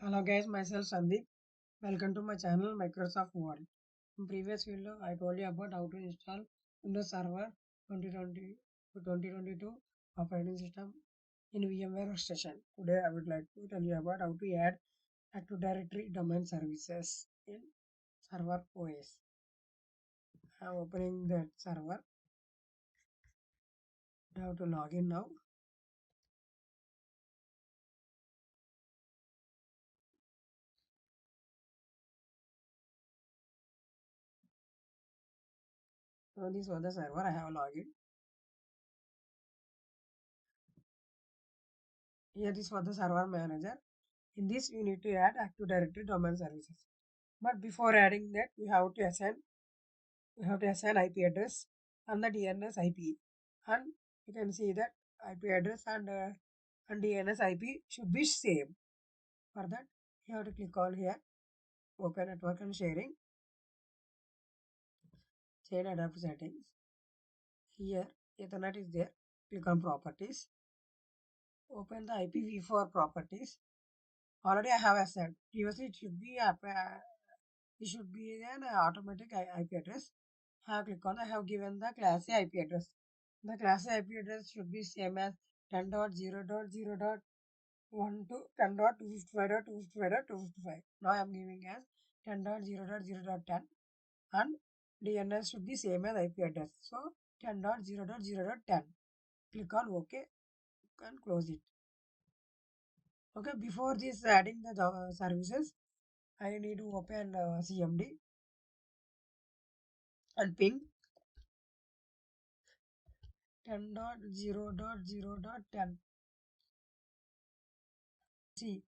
Hello guys, myself Sandeep. Welcome to my channel Microsoft Word. In previous video, I told you about how to install Windows Server 2020 to 2022 operating system in VMware Workstation. Today, I would like to tell you about how to add Active Directory domain services in Server OS. I am opening that server. You have to log in now. So this was the server. I have logged in. Here this was the server manager. In this, you need to add Active Directory domain services. But before adding that, you have to assign IP address and the DNS IP. And you can see that IP address and DNS IP should be same. For that, you have to click on here, open network and sharing, change adapt settings. Here, Ethernet is there. Click on properties. Open the IPv4 properties. Already I have assigned. Previously, it should be an automatic IP address. I have clicked on. I have given the class A IP address. The class A IP address should be same as 10.0.0.1 to 10.255.255.255. Now I am giving as 10.0.0.10 and DNS should be same as IP address. So 10.0.0.10. Click on OK and close it. Okay, before this adding the services, I need to open CMD and ping 10.0.0.10. See,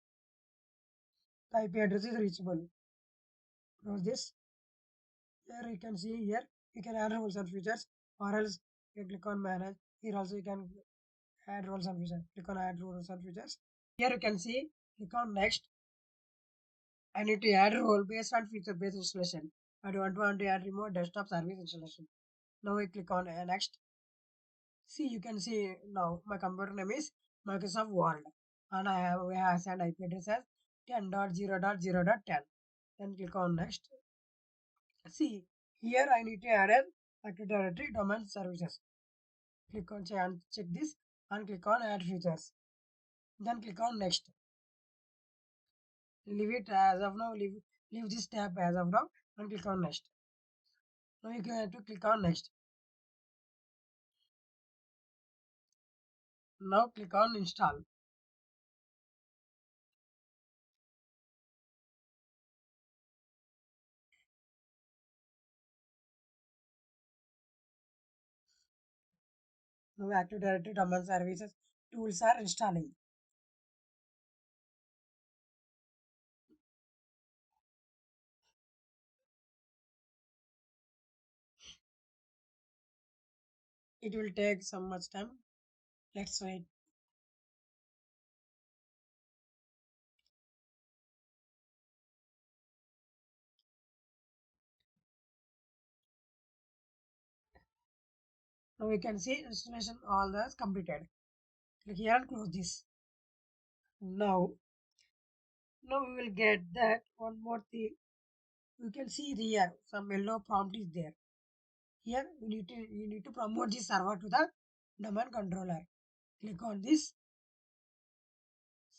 the IP address is reachable. Close this. Here you can see here you can add roles and features, or else you click on manage. Here also you can add roles and features. Click on add roles and features. Here you can see click on next. I need to add role based and feature based installation. I don't want to add remote desktop service installation. Now we click on next. See, you can see now my computer name is Microsoft Word and we have assigned IP address as 10.0.0.10. Then click on next. See, here I need to add an Active Directory domain services. Click on check this and click on add features. Then click on next. Leave it as of now. Leave this tab as of now and click on next. Now you have to click on next. Now click on install. Now Active Directory domain services tools are installing. It will take some much time. Let's wait. Now we can see installation all that's completed. Click here and close this. Now, now we will get that one more thing. You can see here some yellow prompt is there. Here you need to promote this server to the domain controller. Click on this.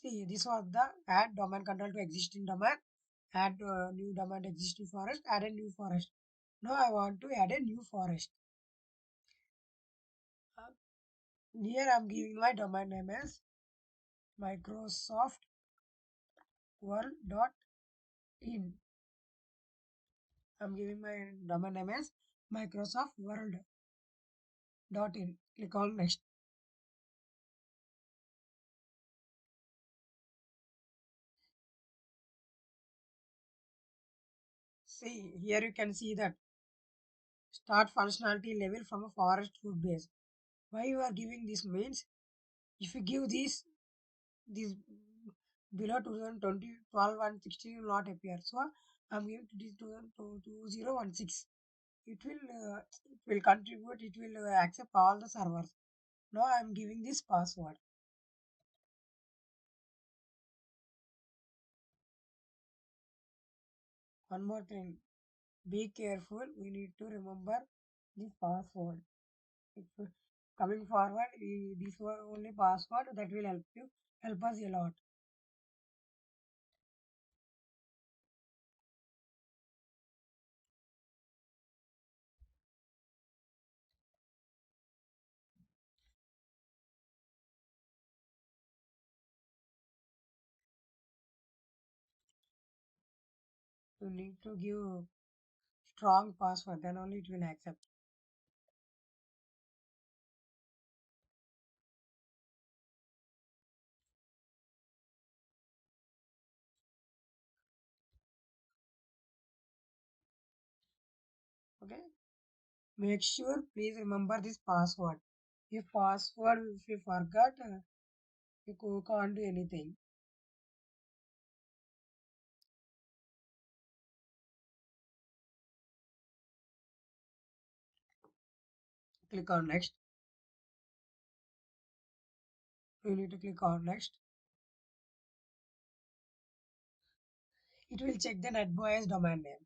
See, this was the add domain control to existing domain, add new domain to existing forest, add a new forest. Now I want to add a new forest. Uh, Here I'm giving my domain name as Microsoft World.in. I'm giving my domain name as Microsoft World.in. Click on next. See, here you can see that start functionality level from a forest food base. Why you are giving this means if you give this below 2020 12 and 16 will not appear. So I'm giving to this 2016. It will contribute. It will accept all the servers. Now I'm giving this password. One more thing, be careful. We need to remember the password. If coming forward, this was only password that will help us a lot. You need to give strong password, then only it will accept. Okay. Make sure, please remember this password. If you forgot, you can't do anything. Click on next. You need to click on next. It will check the NetBIOS domain name.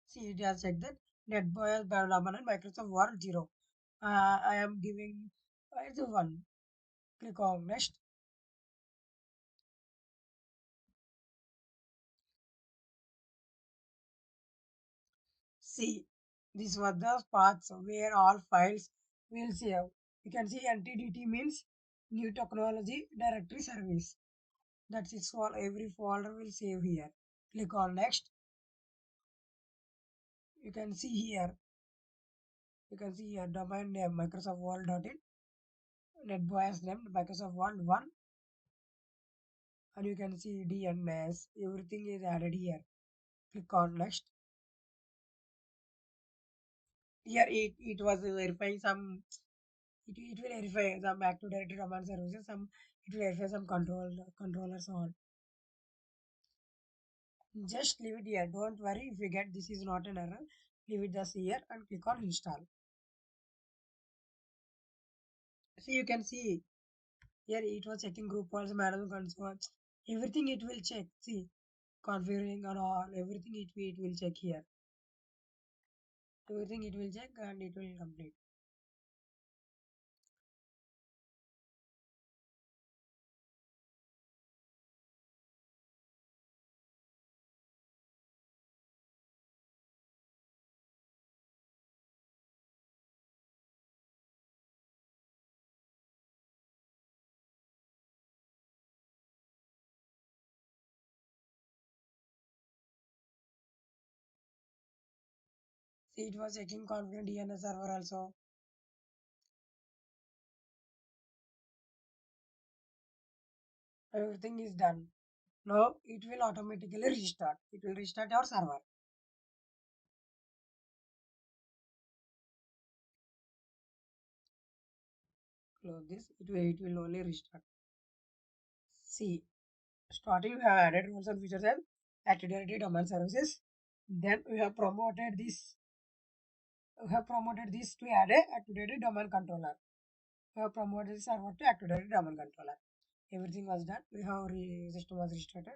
See, it has checked that NetBIOS domain and Microsoft Word 0. I am giving it's a 1. Click on next. See, this was the paths where all files will save. You can see NTDT means new technology directory service. That's it. For every folder will save here. Click on next. You can see here. You can see here domain name Microsoft Word.in, NetBIOS name Microsoft Word 1, and you can see DNS. Everything is added here. Click on next. Here it was verifying some. It will verify some Active Directory domain services. Some it will verify some controllers all. Just leave it here. Don't worry if you get this is not an error. Leave it just here and click on install. So you can see here it was checking group policy management console. Everything it will check. See configuring and all everything it will check here. Everything it will check and it will complete. See it was checking configuring DNS server also. Everything is done. Now it will automatically restart. It will restart our server. Close this. It will only restart. See, starting we have added rules and features and activated domain services. Then we have promoted this to add a activated domain controller. We have promoted the server to activated domain controller. Everything was done. We have system was restarted.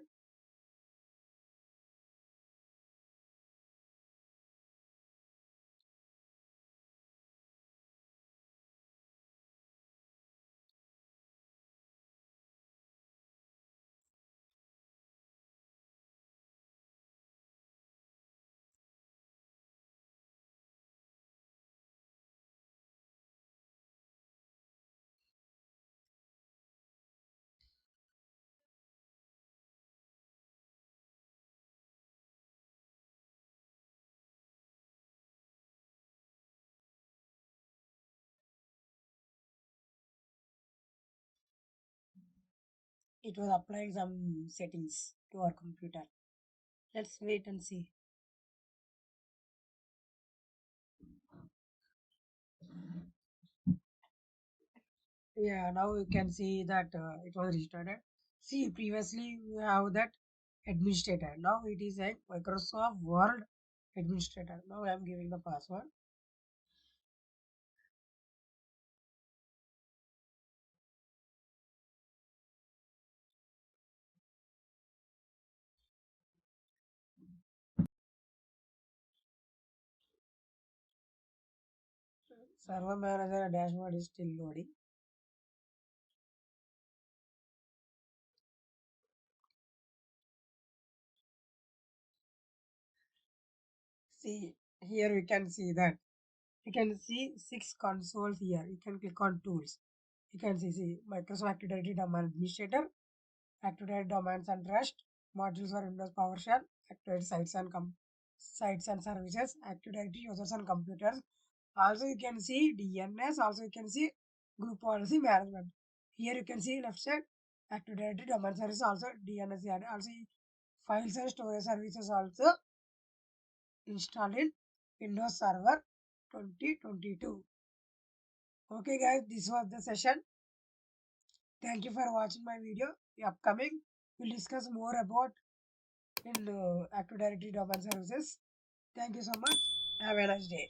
It was applying some settings to our computer. Let's wait and see. Yeah, now you can see that it was restarted. See, previously we have that administrator. Now it is a Microsoft Word administrator. Now I am giving the password. Server manager dashboard is still loading. See, here we can see that. You can see 6 consoles here. You can click on tools. You can see Microsoft Active Directory Domain Administrator, Active Directory Domains and Trust, modules for Windows PowerShell, Active Directory sites and services, Active Directory users and computers. Also you can see DNS. Also you can see group policy management. Here you can see left side Active Directory Domain Service, also DNS, and also files and storage services also installed in Windows Server 2022. Okay guys, this was the session. Thank you for watching my video. The upcoming we'll discuss more about in Active Directory Domain Services. Thank you so much. Have a nice day.